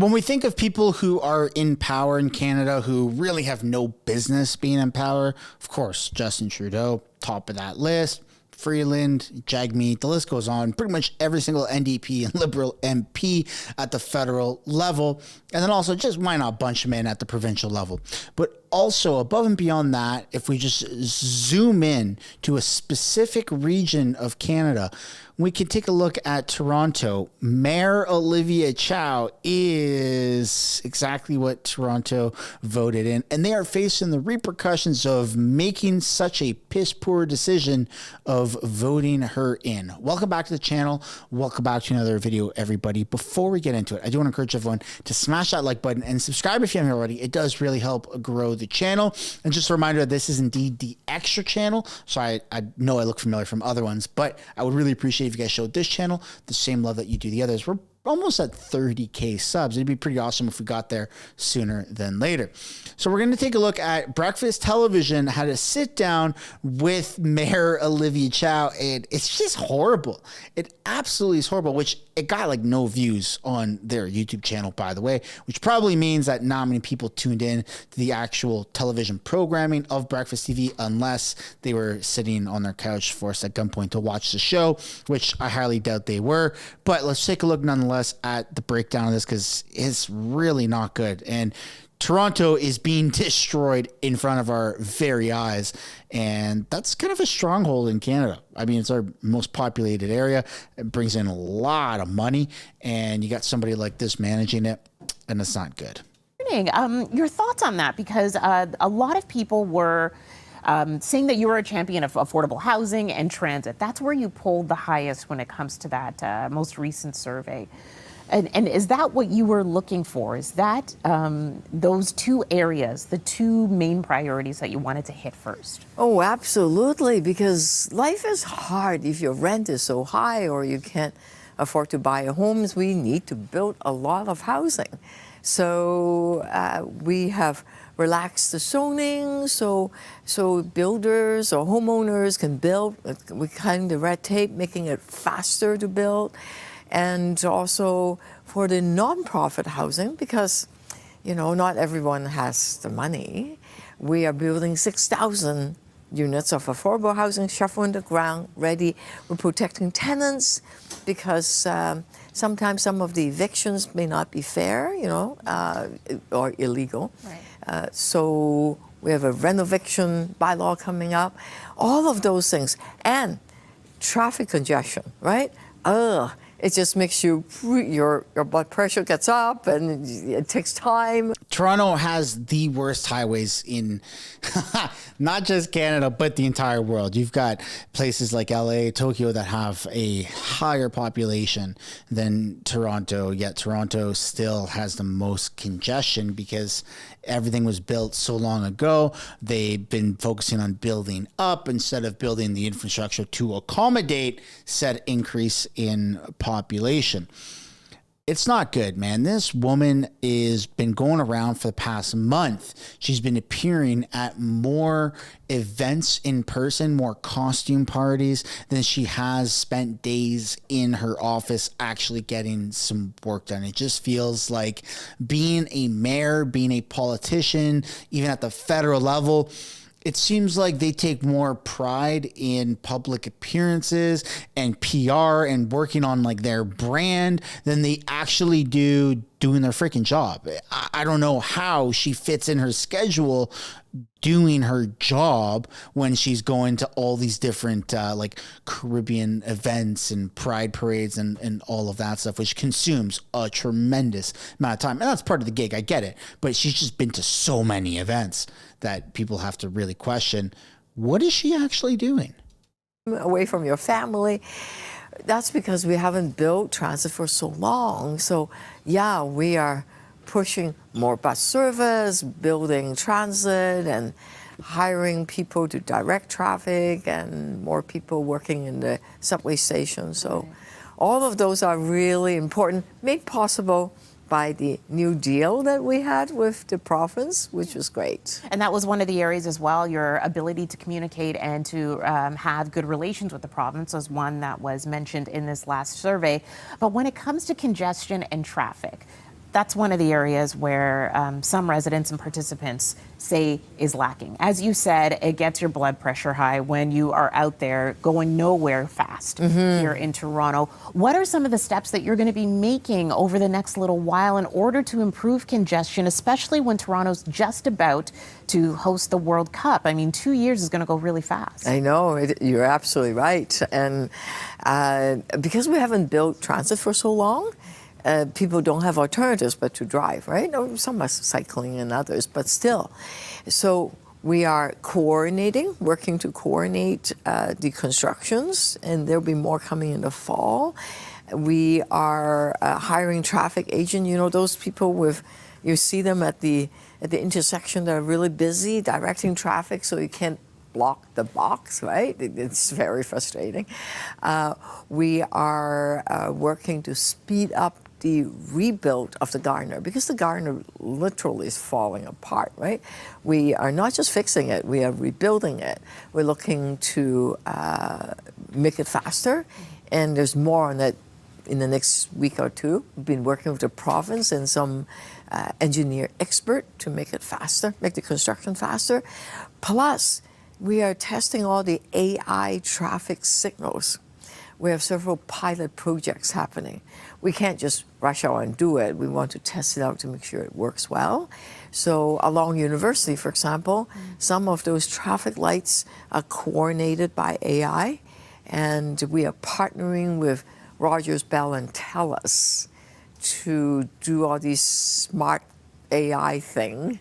When we think of people who are in power in Canada who really have no business being in power, of course, Justin Trudeau, top of that list. Freeland, Jagmeet, the list goes on. Pretty much every single NDP and Liberal MP at the federal level. And then also just why not bunch them in at the provincial level. But also above and beyond that, if we just zoom in to a specific region of Canada, we can take a look at Toronto. Mayor Olivia Chow is exactly what Toronto voted in, and they are facing the repercussions of making such a piss poor decision of voting her in. Welcome back to the channel. Welcome back to another video, everybody. Before we get into it, I do want to encourage everyone to smash that like button and subscribe if you haven't already. It does really help grow the channel. And just a reminder, this is indeed the extra channel. So I know I look familiar from other ones, but I would really appreciate if you guys showed this channel the same love that you do the others. We're almost at 30K subs. It'd be pretty awesome if we got there sooner than later. So we're going to take a look at Breakfast Television had a sit down with Mayor Olivia Chow, and it's just horrible. It absolutely is horrible, which it got like no views on their YouTube channel, by the way, which probably means that not many people tuned in to the actual television programming of Breakfast TV unless they were sitting on their couch forced at gunpoint to watch the show, which I highly doubt they were. But let's take a look nonetheless at the breakdown of this because it's really not good. And Toronto is being destroyed in front of our very eyes. And that's kind of a stronghold in Canada. I mean, it's our most populated area. It brings in a lot of money. And you got somebody like this managing it, and it's not good. Your thoughts on that? Because a lot of people were saying that you were a champion of affordable housing and transit. That's where you polled the highest when it comes to that most recent survey. And is that what you were looking for? Is that those two areas, the two main priorities that you wanted to hit first? Oh, absolutely, because life is hard if your rent is so high or you can't afford to buy a home. We need to build a lot of housing. So we have relaxed the zoning, so builders or homeowners can build. We cut the red tape, making it faster to build. And also for the nonprofit housing, because, you know, not everyone has the money. We are building 6,000 units of affordable housing, shovel in the ground, ready. We're protecting tenants because sometimes some of the evictions may not be fair, you know, or illegal. Right. So we have a renoviction bylaw coming up, all of those things. And traffic congestion, right? It just makes your blood pressure gets up and it takes time. Toronto has the worst highways in not just Canada, but the entire world. You've got places like LA, Tokyo that have a higher population than Toronto, yet Toronto still has the most congestion because everything was built so long ago. They've been focusing on building up instead of building the infrastructure to accommodate said increase in population. It's not good, man. This woman is been going around for the past month. She's been appearing at more events in person, more costume parties than she has spent days in her office actually getting some work done. It just feels like being a mayor, being a politician, even at the federal level, it seems like they take more pride in public appearances and PR and working on like their brand than they actually do doing their freaking job. I don't know how she fits in her schedule doing her job when she's going to all these different like Caribbean events and pride parades and all of that stuff, which consumes a tremendous amount of time. And that's part of the gig. I get it. But she's just been to so many events that people have to really question, what is she actually doing? Away from your family. That's because we haven't built transit for so long. So yeah, we are pushing more bus service, building transit, and hiring people to direct traffic, and more people working in the subway station. So all of those are really important, made possible by the new deal that we had with the province, which was great. And that was one of the areas as well, your ability to communicate and to have good relations with the province was one that was mentioned in this last survey. But when it comes to congestion and traffic, That's one of the areas where some residents and participants say is lacking. As you said, it gets your blood pressure high when you are out there going nowhere fast here in Toronto. What are some of the steps that you're going to be making over the next little while in order to improve congestion, especially when Toronto's just about to host the World Cup? I mean, 2 years is going to go really fast. I know, you're absolutely right. And because we haven't built transit for so long, people don't have alternatives but to drive, right? No, some are cycling and others, but still. So we are working to coordinate the constructions, and there'll be more coming in the fall. We are hiring traffic agent, those people you see them at the intersection that are really busy directing traffic so you can't block the box, right? It's very frustrating. We are working to speed up the rebuild of the Gardiner, because the Gardiner literally is falling apart, right? We are not just fixing it, we are rebuilding it. We're looking to make it faster, and there's more on that in the next week or two. We've been working with the province and some engineer expert to make it faster, make the construction faster. Plus, we are testing all the AI traffic signals. We have several pilot projects happening. We can't just rush out and do it. We want to test it out to make sure it works well. So along University, for example, some of those traffic lights are coordinated by AI, and we are partnering with Rogers, Bell, and TELUS to do all these smart AI thing.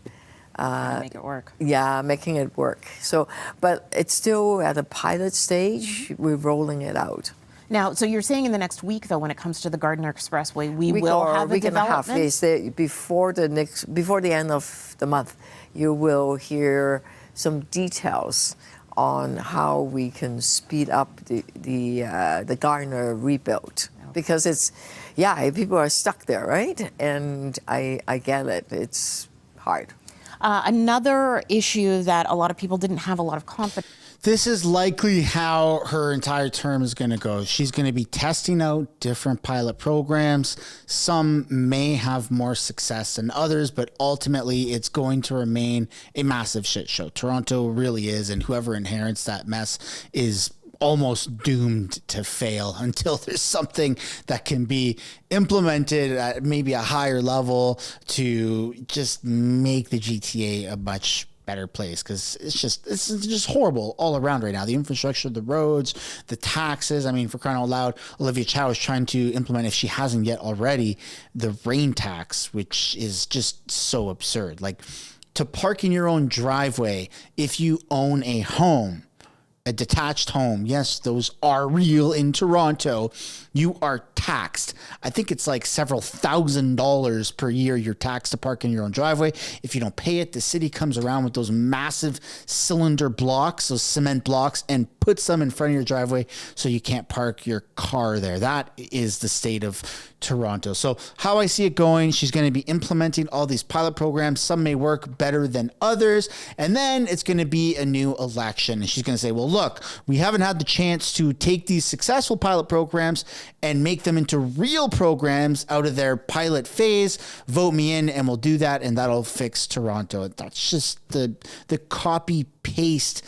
Make it work. Yeah, making it work. So, but it's still at a pilot stage. We're rolling it out. Now, so you're saying in the next week, though, when it comes to the Gardiner Expressway, we will have a week and a half. development? Before the end of the month, you will hear some details on how we can speed up the Gardiner rebuild, because people are stuck there, right? And I get it. It's hard. Another issue that a lot of people didn't have a lot of confidence. This is likely how her entire term is going to go. She's going to be testing out different pilot programs. Some may have more success than others, but ultimately it's going to remain a massive shit show. Toronto really is, and whoever inherits that mess is almost doomed to fail until there's something that can be implemented at maybe a higher level to just make the GTA a much better place, because it's just horrible all around right now. The infrastructure, the roads, the taxes. I mean, for crying out loud, Olivia Chow is trying to implement, if she hasn't yet already, the rain tax, which is just so absurd. Like, to park in your own driveway if you own a home, a detached home, yes, those are real in Toronto, you are taxed. I think it's like several $1,000s per year you're taxed to park in your own driveway. If you don't pay it, the city comes around with those massive cylinder blocks, those cement blocks, and puts them in front of your driveway so you can't park your car there. That is the state of Toronto. So how I see it going, she's going to be implementing all these pilot programs. Some may work better than others. And then it's going to be a new election. And she's going to say, well, look, we haven't had the chance to take these successful pilot programs and make them into real programs out of their pilot phase. Vote me in and we'll do that, and that'll fix Toronto. That's just the copy paste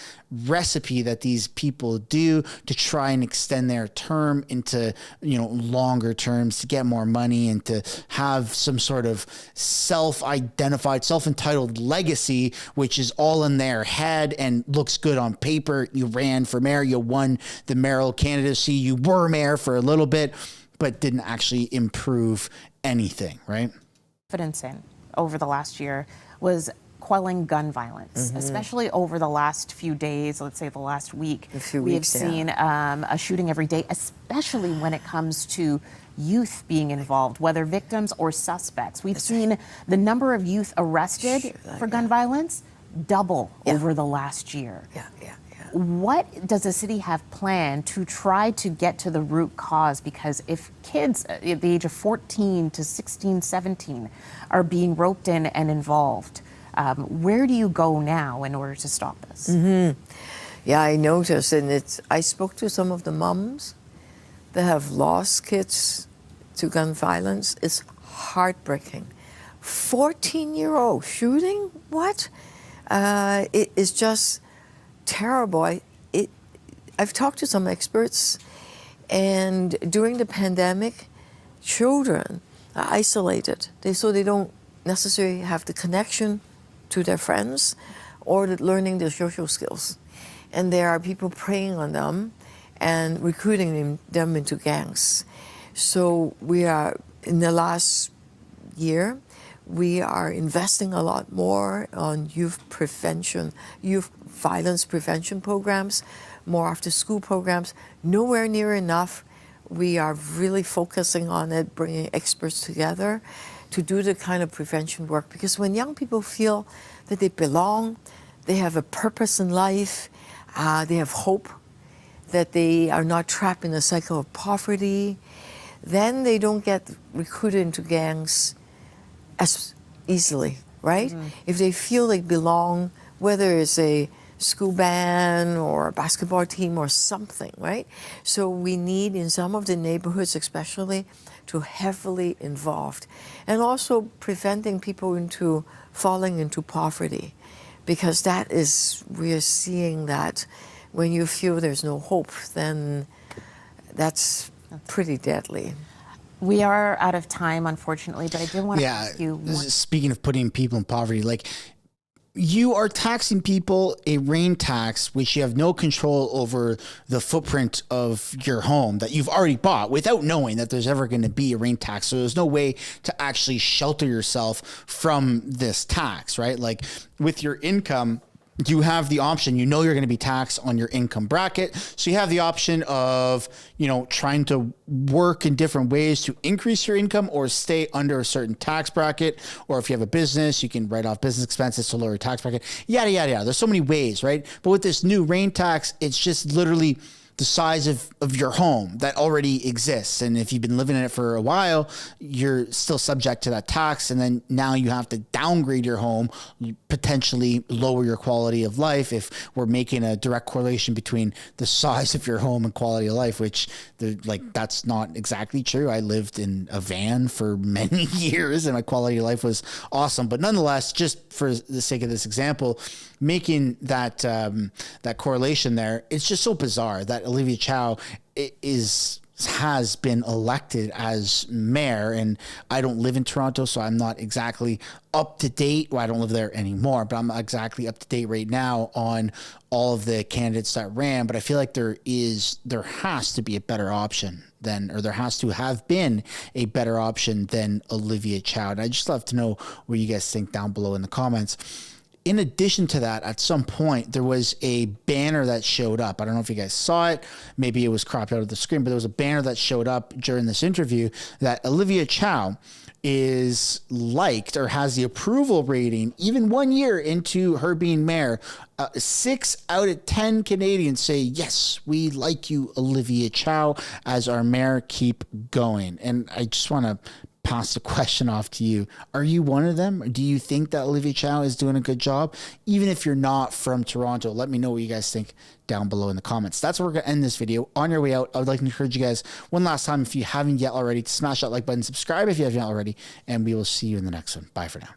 recipe that these people do to try and extend their term into, longer terms, to get more money and to have some sort of self-identified, self-entitled legacy, which is all in their head and looks good on paper. You ran for mayor, you won the mayoral candidacy, you were mayor for a little bit, but didn't actually improve anything, right? Confidence in over the last year was quelling gun violence, especially over the last few days, let's say the last week. We have seen a shooting every day, especially when it comes to youth being involved, whether victims or suspects. We've seen the number of youth arrested for gun violence double over the last year. What does the city have planned to try to get to the root cause? Because if kids at the age of 14 to 16, 17 are being roped in and involved, where do you go now in order to stop this? Yeah, I noticed, and I spoke to some of the moms that have lost kids to gun violence. It's heartbreaking. 14-year-old shooting? What? It is just terrible. I've talked to some experts, and during the pandemic, children are isolated. So they don't necessarily have the connection to their friends or learning their social skills. And there are people preying on them and recruiting them into gangs. So we are, in the last year, we are investing a lot more on youth violence prevention programs, more after school programs. Nowhere near enough. We are really focusing on it, bringing experts together to do the kind of prevention work. Because when young people feel that they belong, they have a purpose in life, they have hope, that they are not trapped in a cycle of poverty, then they don't get recruited into gangs as easily, right? Mm-hmm. If they feel they belong, whether it's a school band or a basketball team or something, right? So we need, in some of the neighborhoods especially, to heavily involved. And also preventing people into falling into poverty. Because that is, we are seeing that when you feel there's no hope, then that's pretty deadly. We are out of time, unfortunately, but I did want to ask you. Speaking of putting people in poverty, like, you are taxing people a rain tax, which you have no control over the footprint of your home that you've already bought without knowing that there's ever going to be a rain tax. So there's no way to actually shelter yourself from this tax, right? Like, with your income, you have the option, you know, you're going to be taxed on your income bracket. So you have the option of, you know, trying to work in different ways to increase your income or stay under a certain tax bracket. Or if you have a business, you can write off business expenses to lower your tax bracket, yada, yada, yada. There's so many ways, right? But with this new rain tax, it's just literally the size of your home that already exists. And if you've been living in it for a while, you're still subject to that tax. And then now you have to downgrade your home, potentially lower your quality of life if we're making a direct correlation between the size of your home and quality of life, which that's not exactly true. I lived in a van for many years and my quality of life was awesome. But nonetheless, just for the sake of this example, making that that correlation there, it's just so bizarre that Olivia Chow has been elected as mayor, and I don't live in Toronto, so I'm not exactly up to date. Well, I don't live there anymore, but I'm exactly up to date right now on all of the candidates that ran. But I feel like there has to be a better option there has to have been a better option than Olivia Chow. And I just love to know what you guys think down below in the comments. In addition to that, at some point, there was a banner that showed up. I don't know if you guys saw it. Maybe it was cropped out of the screen, but there was a banner that showed up during this interview that Olivia Chow is liked or has the approval rating, even 1 year into her being mayor. 6 out of 10 Canadians say, yes, we like you, Olivia Chow, as our mayor. Keep going. And I just want to pass the question off to you. Are you one of them? Do you think that Olivia Chow is doing a good job? Even if you're not from Toronto, let me know what you guys think down below in the comments. That's where we're going to end this video. On your way out, I would like to encourage you guys one last time, if you haven't yet already, to smash that like button, subscribe if you haven't already, and we will see you in the next one. Bye for now.